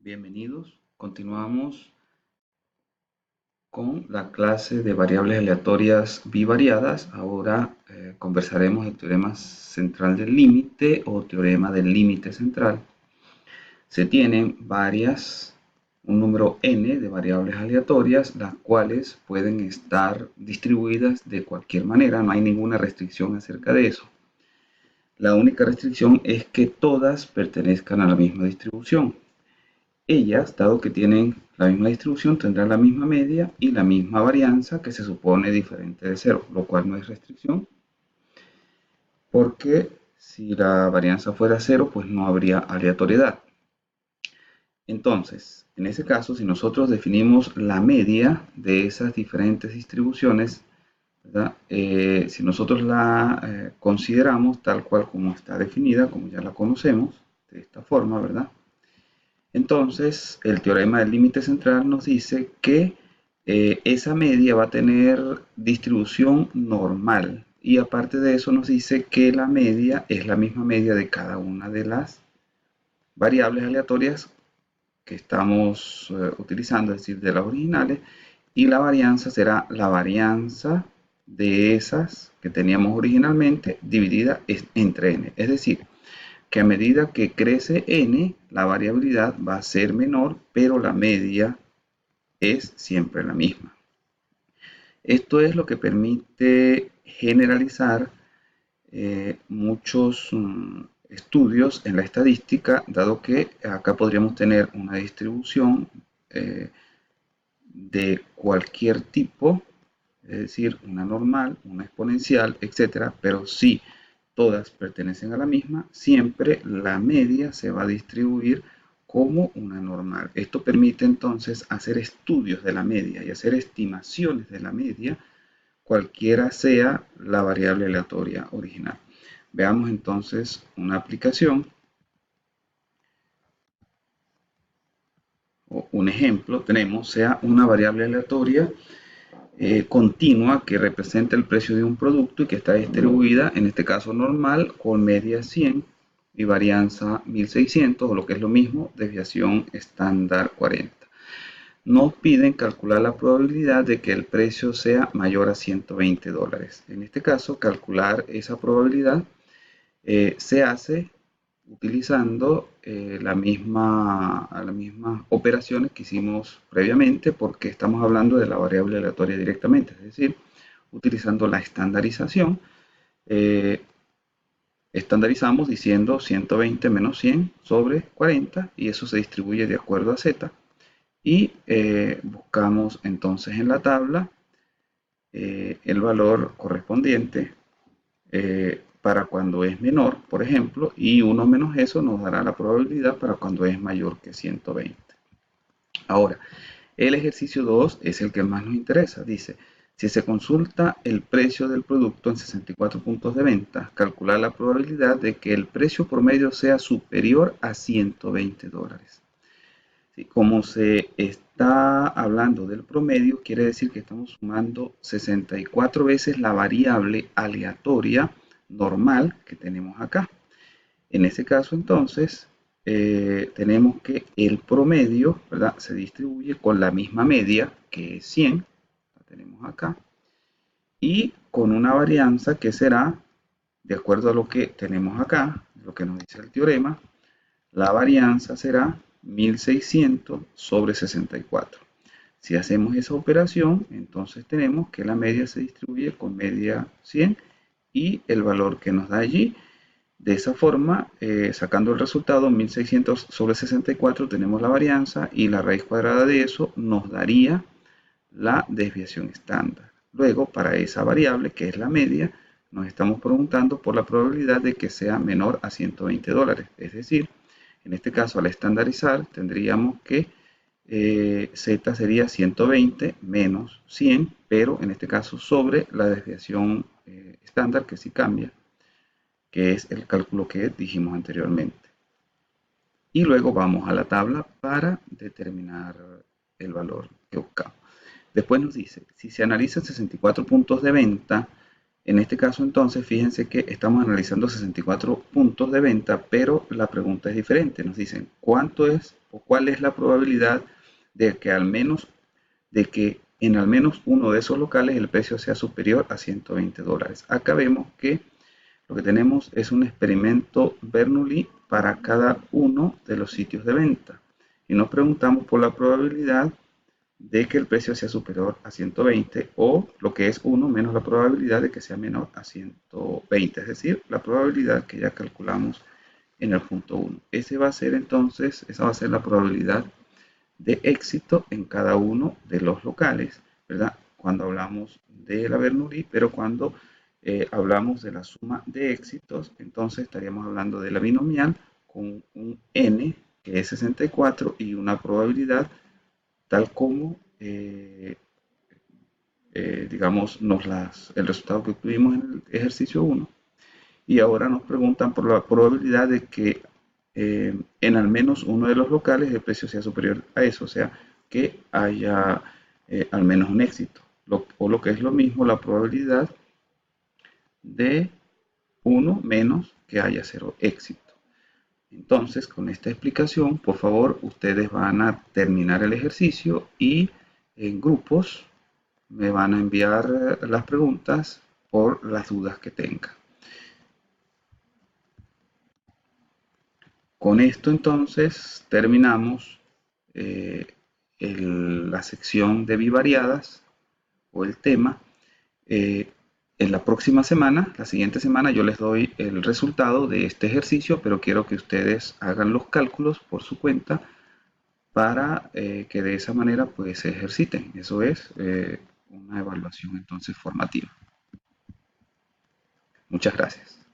Bienvenidos. Continuamos con la clase de variables aleatorias bivariadas. Ahora conversaremos el teorema central del límite o teorema del límite central. Se tienen un número n de variables aleatorias, las cuales pueden estar distribuidas de cualquier manera. No hay ninguna restricción acerca de eso. La única restricción es que todas pertenezcan a la misma distribución. Ellas, dado que tienen la misma distribución, tendrán la misma media y la misma varianza que se supone diferente de cero, lo cual no es restricción, porque si la varianza fuera cero, pues no habría aleatoriedad. Entonces, en ese caso, si nosotros definimos la media de esas diferentes distribuciones, si nosotros la consideramos tal cual como está definida, como ya la conocemos, de esta forma, ¿verdad? Entonces, el teorema del límite central nos dice que esa media va a tener distribución normal. Y aparte de eso nos dice que la media es la misma media de cada una de las variables aleatorias que estamos utilizando, es decir, de las originales. Y la varianza será la varianza de esas que teníamos originalmente dividida entre n. Es decir, que a medida que crece n, la variabilidad va a ser menor, pero la media es siempre la misma. Esto es lo que permite generalizar muchos estudios en la estadística, dado que acá podríamos tener una distribución de cualquier tipo, es decir, una normal, una exponencial, etcétera, pero si todas pertenecen a la misma, siempre la media se va a distribuir como una normal. Esto permite entonces hacer estudios de la media y hacer estimaciones de la media, cualquiera sea la variable aleatoria original. Veamos entonces una aplicación o un ejemplo. Tenemos, sea una variable aleatoria continua que representa el precio de un producto y que está distribuida, en este caso normal, con media 100 y varianza 1600, o lo que es lo mismo, desviación estándar 40. Nos piden calcular la probabilidad de que el precio sea mayor a $120. En este caso, calcular esa probabilidad se hace utilizando las mismas operaciones que hicimos previamente, porque estamos hablando de la variable aleatoria directamente, es decir, utilizando la estandarización. Estandarizamos diciendo 120 menos 100 sobre 40 y eso se distribuye de acuerdo a z, y buscamos entonces en la tabla el valor correspondiente para cuando es menor, por ejemplo, y 1 menos eso nos dará la probabilidad para cuando es mayor que 120. Ahora, el ejercicio 2 es el que más nos interesa. Dice, si se consulta el precio del producto en 64 puntos de venta, calcular la probabilidad de que el precio promedio sea superior a $120. ¿Sí? Como se está hablando del promedio, quiere decir que estamos sumando 64 veces la variable aleatoria normal que tenemos acá. En ese caso, entonces, tenemos que el promedio, ¿verdad?, se distribuye con la misma media, que es 100, la tenemos acá, y con una varianza que será, de acuerdo a lo que tenemos acá, lo que nos dice el teorema, la varianza será 1600 sobre 64. Si hacemos esa operación, entonces tenemos que la media se distribuye con media 100 y el valor que nos da allí. De esa forma, sacando el resultado 1600 sobre 64, tenemos la varianza y la raíz cuadrada de eso nos daría la desviación estándar. Luego, para esa variable, que es la media, nos estamos preguntando por la probabilidad de que sea menor a $120. Es decir, en este caso, al estandarizar, tendríamos que z sería 120 menos 100, pero en este caso sobre la desviación estándar, que sí cambia, que es el cálculo que dijimos anteriormente. Y luego vamos a la tabla para determinar el valor que buscamos. Después nos dice, si se analizan 64 puntos de venta, en este caso entonces fíjense que estamos analizando 64 puntos de venta, pero la pregunta es diferente. Nos dicen, ¿cuánto es o cuál es la probabilidad de que en al menos uno de esos locales el precio sea superior a $120. Acá vemos que lo que tenemos es un experimento Bernoulli para cada uno de los sitios de venta. Y nos preguntamos por la probabilidad de que el precio sea superior a 120 o lo que es 1 menos la probabilidad de que sea menor a 120, es decir, la probabilidad que ya calculamos en el punto 1. Ese va a ser entonces, esa va a ser la probabilidad de éxito en cada uno de los locales, ¿verdad? Cuando hablamos de la Bernoulli, pero cuando hablamos de la suma de éxitos, entonces estaríamos hablando de la binomial con un n que es 64 y una probabilidad tal como, digamos, el resultado que obtuvimos en el ejercicio 1. Y ahora nos preguntan por la probabilidad de que en al menos uno de los locales el precio sea superior a eso, o sea, que haya al menos un éxito. O lo que es lo mismo, la probabilidad de uno menos que haya cero éxito. Entonces, con esta explicación, por favor, ustedes van a terminar el ejercicio y en grupos me van a enviar las preguntas por las dudas que tengan. Con esto entonces terminamos eh, la sección de bivariadas o el tema. Eh, en la próxima semana, la siguiente semana, yo les doy el resultado de este ejercicio, pero quiero que ustedes hagan los cálculos por su cuenta para que de esa manera pues se ejerciten. Eso es una evaluación entonces formativa. Muchas gracias.